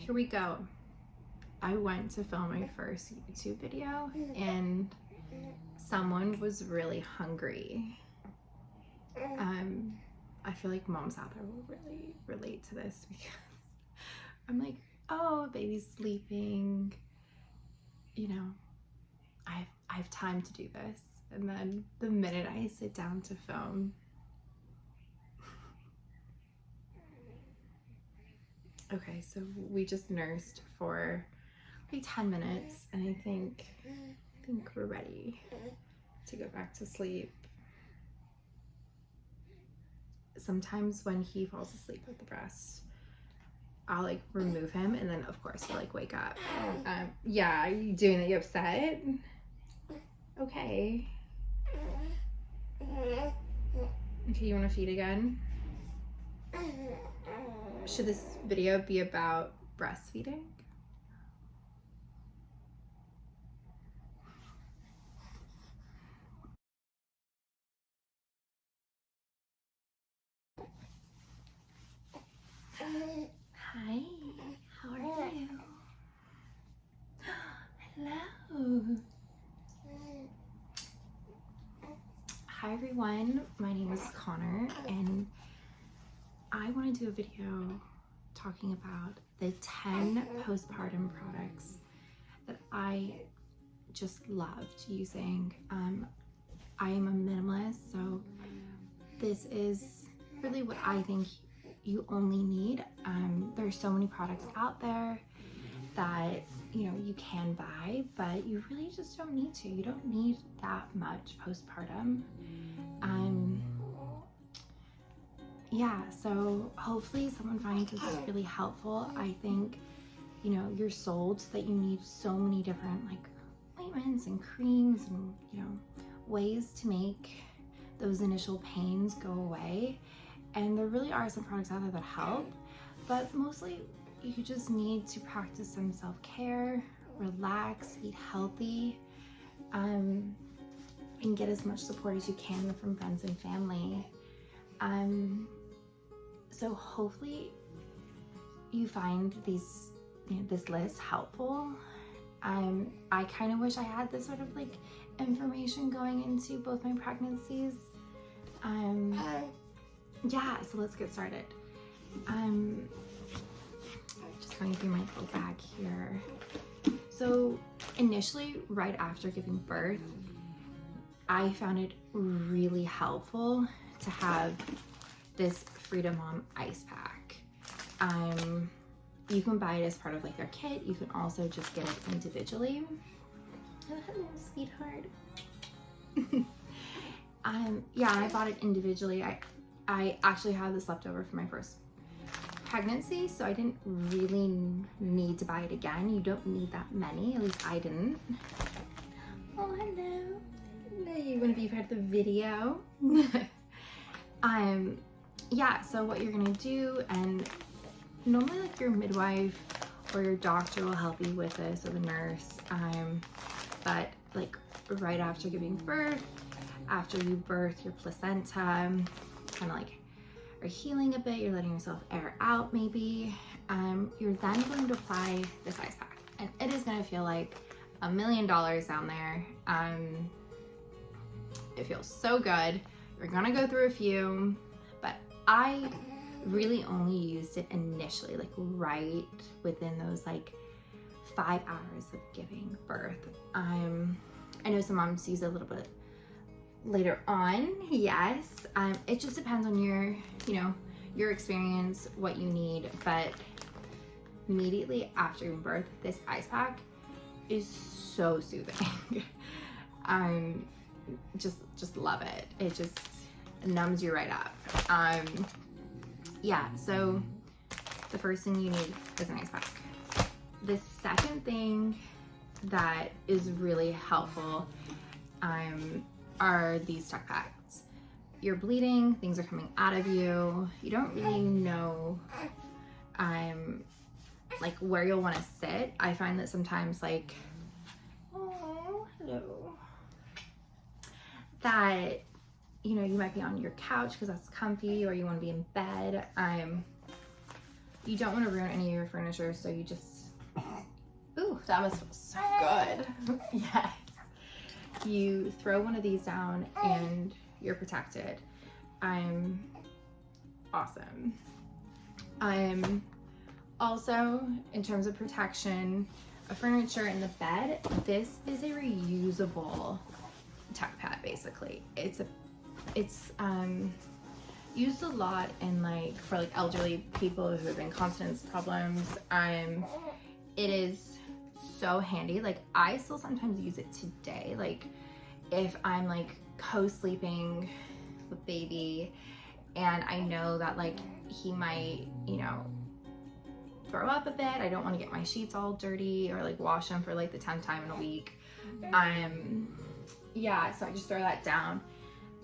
here we go. I went to film my first YouTube video and someone was really hungry. I feel like moms out there will really relate to this because I'm like, oh, baby's sleeping, you know, I have time to do this. And then the minute I sit down to film, okay, so we just nursed for like 10 minutes and I think we're ready to go back to sleep. Sometimes when he falls asleep with the breast, I'll like remove him and then of course he'll like wake up. Yeah, are you doing that? You upset? Okay. Okay, you want to feed again? Should this video be about breastfeeding? Hi, how are you? Hello. Hi everyone, my name is Connor and I want to do a video talking about the 10 postpartum products that I just loved using. I am a minimalist, so this is really what I think you only need. There's so many products out there that you can buy, but you really just don't need to. You don't need that much postpartum. Yeah, so hopefully someone finds this really helpful. I think you're sold that you need so many different like ointments and creams and ways to make those initial pains go away, and there really are some products out there that help, but mostly you just need to practice some self-care, relax, eat healthy, and get as much support as you can from friends and family. So hopefully you find this list helpful. I kind of wish I had this sort of like information going into both my pregnancies. Yeah, so let's get started. Just going through my little bag here. So initially, right after giving birth, I found it really helpful to have this Freedom Mom ice pack. You can buy it as part of like their kit. You can also just get it individually. Oh, hello, sweetheart. Yeah, I bought it individually. I actually have this left over from my first pregnancy, so I didn't really need to buy it again. You don't need that many, at least I didn't. Oh, hello. Hello, you want to be part of the video? Yeah, so what you're gonna do, and normally like your midwife or your doctor will help you with this, or the nurse, but like right after giving birth, after you birth your placenta, kind of like are healing a bit, you're letting yourself air out maybe, you're then going to apply this ice pack, and it is going to feel like $1 million down there. It feels so good. You're gonna go through a few, but I really only used it initially, like right within those like 5 hours of giving birth. I know some moms use it a little bit later on, yes. It just depends on your experience, what you need, but immediately after giving birth, this ice pack is so soothing. Just love it. It just numbs you right up. Yeah, so the first thing you need is an ice pack. The second thing that is really helpful are these tuck packs. You're bleeding, things are coming out of you, you don't really know like where you'll want to sit. I find that sometimes like, oh, hello, that you might be on your couch because that's comfy, or you want to be in bed. you don't want to ruin any of your furniture, so you just, ooh, that must feel so good. Yes. You throw one of these down and you're protected. I'm awesome. I'm also, in terms of protection of furniture and the bed, this is a reusable tuck pad basically. It's used a lot in like for like elderly people who have incontinence problems. It is so handy. Like I still sometimes use it today. Like if I'm like co-sleeping with baby and I know that like he might, you know, throw up a bit. I don't want to get my sheets all dirty or like wash them for like the 10th time in a week. Yeah, so I just throw that down.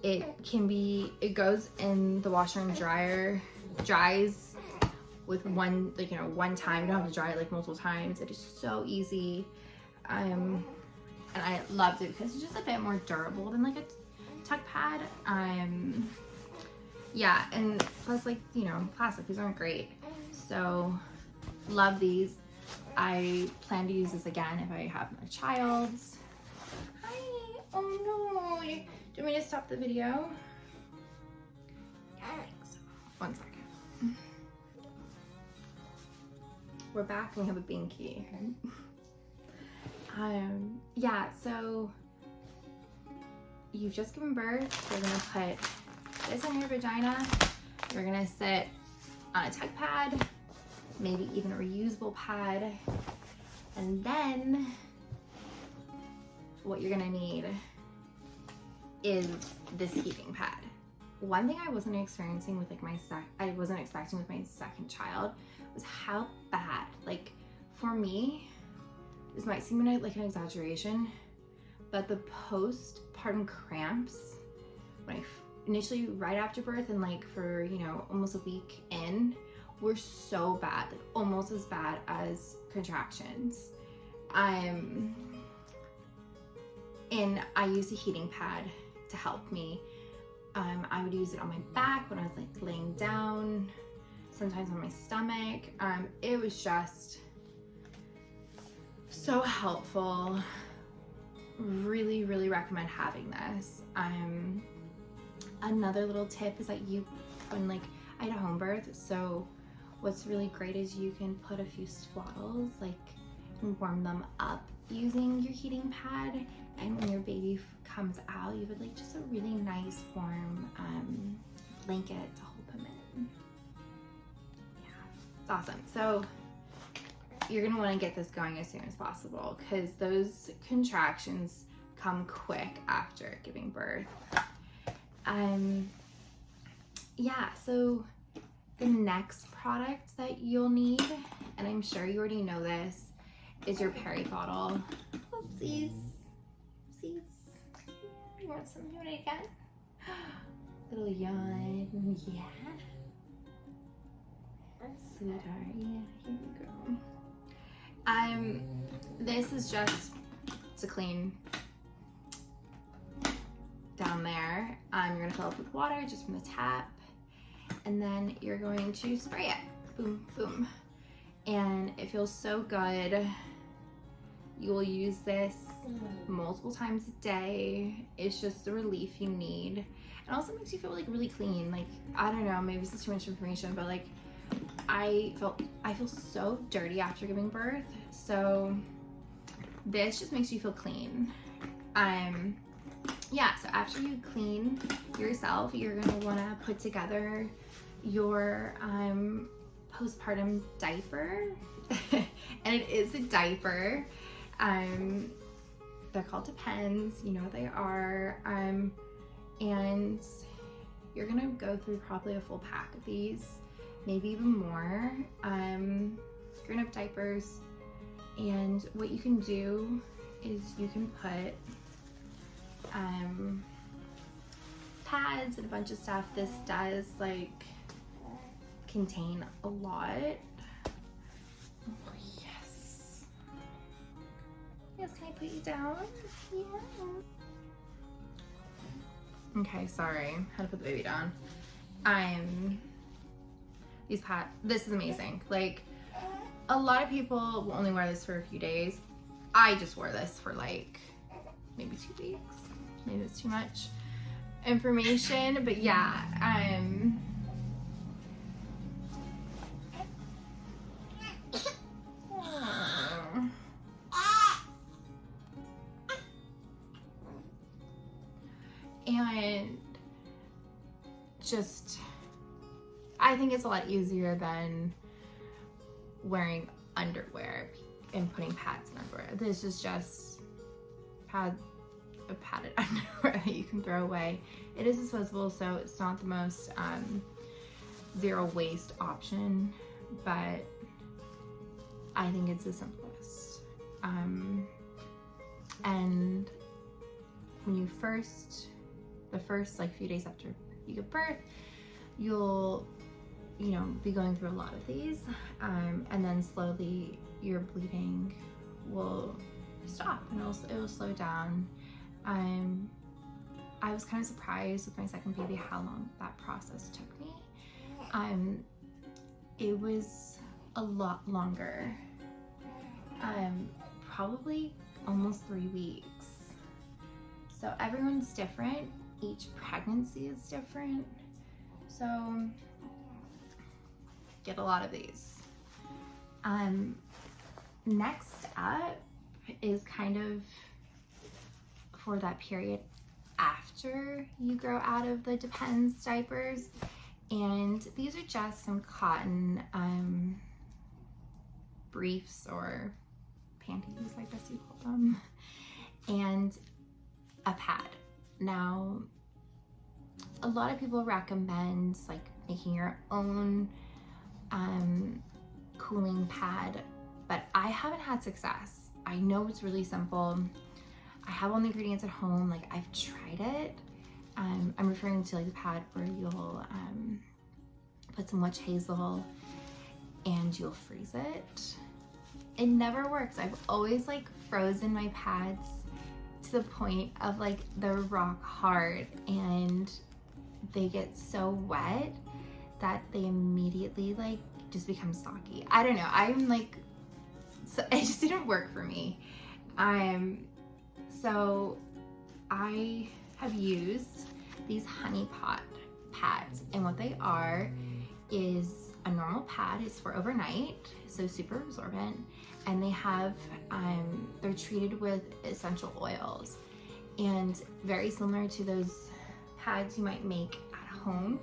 It goes in the washer and dryer, dries with one, like, you know, one time. You don't have to dry it like multiple times. It is so easy. And I loved it because it's just a bit more durable than like a tuck pad. Yeah, and plus like, you know, plastic, these aren't great. So love these. I plan to use this again if I have my child. Hi, oh no. Do you want me to stop the video? Thanks. 1 second. We're back and we have a binky. Yeah, so you've just given birth. You're gonna put this on your vagina. You're gonna sit on a tuck pad, maybe even a reusable pad. And then what you're gonna need is this heating pad. One thing I wasn't experiencing with like I wasn't expecting with my second child was how bad, like for me, this might seem like an exaggeration, but the postpartum cramps, when initially right after birth and like for, you know, almost a week in, were so bad, like almost as bad as contractions. And I used a heating pad to help me. I would use it on my back when I was like laying down, sometimes on my stomach. It was just so helpful. Really, really recommend having this. Another little tip is that I had a home birth, so what's really great is you can put a few swaddles, like, and warm them up using your heating pad. And when your baby comes out, you would like just a really nice warm blanket to hold them in. Yeah, it's awesome. So you're gonna wanna get this going as soon as possible because those contractions come quick after giving birth. Yeah, so the next product that you'll need, and I'm sure you already know this, is your peri bottle. Oopsies. Oopsies. You want some food again? Little yawn. Yeah. Sweetheart. Yeah, here we go. This is just to clean down there. You're gonna fill up with water just from the tap, and then you're going to spray it. Boom, boom. And it feels so good. You will use this multiple times a day. It's just the relief you need. It also makes you feel like really clean. Like, I don't know, maybe this is too much information, but like I feel so dirty after giving birth. So this just makes you feel clean. Yeah, so after you clean yourself, you're gonna wanna put together your postpartum diaper. And it is a diaper. They're called Depends, you know what they are. And you're gonna go through probably a full pack of these, maybe even more. You're gonna have diapers, and what you can do is you can put pads and a bunch of stuff. This does like contain a lot. Oh, yes. Yes, can I put you down? Yeah. Okay, sorry. Had to put the baby down. these pads. This is amazing. Like, a lot of people will only wear this for a few days. I just wore this for like maybe 2 weeks. Maybe it's too much information, but yeah, and just, I think it's a lot easier than wearing underwear and putting pads in underwear. This is just padded underwear that you can throw away. It is disposable, so it's not the most zero waste option, but I think it's the simplest. And when you the first like few days after you give birth, you'll be going through a lot of these, and then slowly your bleeding will stop and it will slow down. I was kind of surprised with my second baby how long that process took me. It was a lot longer, probably almost 3 weeks. So everyone's different. Each pregnancy is different. So get a lot of these. Next up is kind of for that period after you grow out of the Depends diapers. And these are just some cotton briefs or panties, I guess you call them, and a pad. Now, a lot of people recommend like making your own cooling pad, but I haven't had success. I know it's really simple. I have all the ingredients at home. Like, I've tried it. I'm referring to like the pad where you'll put some witch hazel and you'll freeze it. It never works. I've always like frozen my pads to the point of like they're rock hard, and they get so wet that they immediately like just become soggy. I don't know. I'm like, so it just didn't work for me. So I have used these honey pot pads, and what they are is a normal pad. It's for overnight, so super absorbent, and they have they're treated with essential oils, and very similar to those pads you might make at home.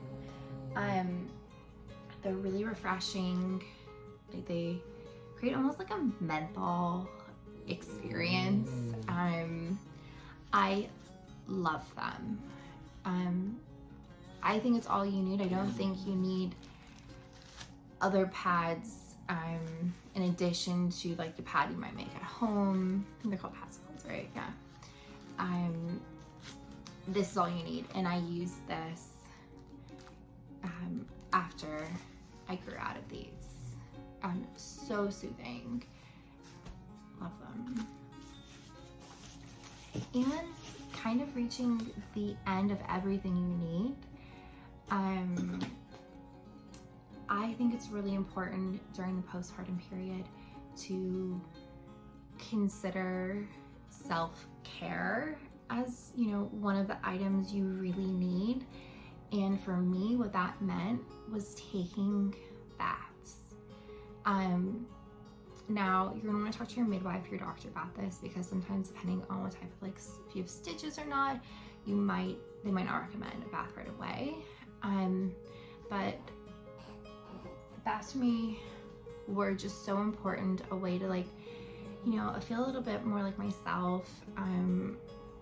They're really refreshing. They create almost like a menthol experience. I love them. I think it's all you need. I don't think you need other pads in addition to like the pad you might make at home. I think they're called pad salts, right? Yeah. This is all you need, and I use this after I grew out of these. So soothing. Love them. And kind of reaching the end of everything you need. I think it's really important during the postpartum period to consider self-care as, one of the items you really need. And for me, what that meant was taking baths. Now, you're gonna wanna talk to your midwife, your doctor about this, because sometimes depending on what type of, like, if you have stitches or not, they might not recommend a bath right away. But baths to me were just so important, a way to like, I feel a little bit more like myself.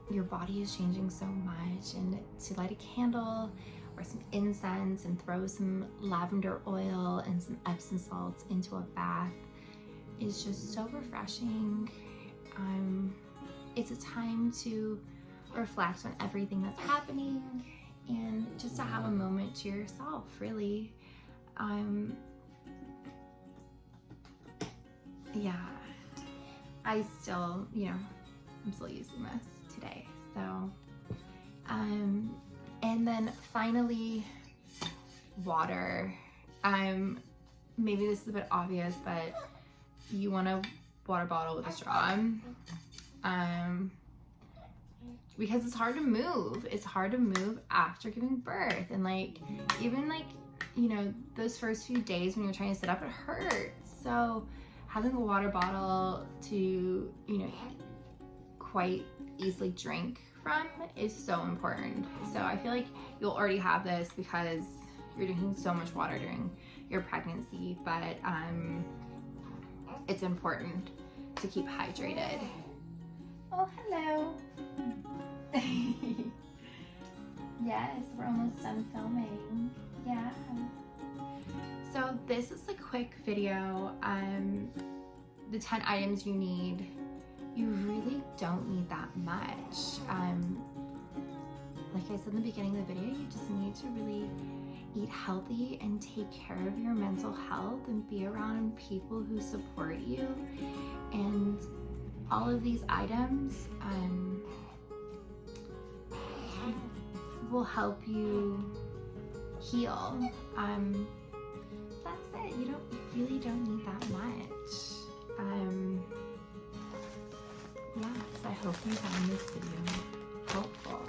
Your body is changing so much, and to light a candle or some incense and throw some lavender oil and some Epsom salts into a bath is just so refreshing. It's a time to reflect on everything that's happening and just to have a moment to yourself, really. Yeah, I still, I'm still using this today. So, and then finally, water. Maybe this is a bit obvious, but you want a water bottle with a straw. Because it's hard to move. It's hard to move after giving birth. And like, even like, you know, those first few days when you're trying to sit up, it hurts. So having a water bottle to, you know, quite easily drink from is so important. So I feel like you'll already have this because you're drinking so much water during your pregnancy, but it's important to keep hydrated. Oh, hello. Yes, we're almost done filming. Yeah. So this is a quick video. The 10 items you need. You really don't need that much. Like I said in the beginning of the video, you just need to really eat healthy and take care of your mental health and be around people who support you. And all of these items will help you heal. That's it. You really don't need that much. Yeah, so I hope you found this video helpful.